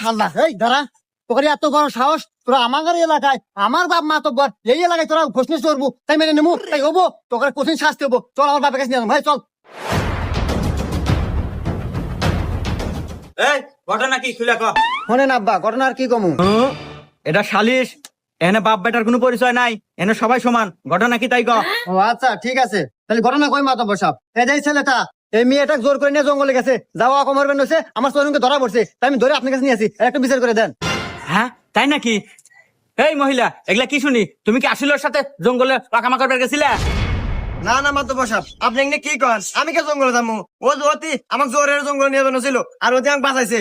হাল্লা এই দাঁড়া তোকে এত বড় সাহস তোরা আমার এলাকায় আমার বাপ মা তো এই এলাকায় তোরা ঘোষণা করবো তাই মেনে নেবো তাই হবো তোকে কঠিন শাস্তি হবো চল আমার বাপের কাছে নিয়ে ভাই চল। এই ঘটনা কি খুলে ক। শোনেন আব্বা ঘটনা আর কি কমু এটা সালিশ, এনে বাপ বেটার কোনো পরিচয় নাই, এনে সবাই সমান। ঘটনা কি তাই ক। ও আচ্ছা ঠিক আছে তাহলে ঘটনা কই মাতো বসাব এই যে ছেলেটা এই মেয়েটা জোর করে নিয়ে জঙ্গলে গেছে যাওয়া অকমরবেন হয়েছে আমার চরণকে ধরা পড়ছে তাই আমি ধরে আপনার কাছে নিয়ে আসি একটু বিচার করে দেন। হ্যাঁ তাই নাকি? এই মহিলা এগুলা কি শুনি, তুমি কি আসলের সাথে জঙ্গলে পাকামা করবার গেছিলে? না না মাত্র বসাব আপনি এমনি কি করেন? আমি কে জঙ্গলে যাবো? ও অতি আমাকে জোরের জঙ্গলে নিয়ে ছিল আর অতি আমাকে বাঁচাইছে।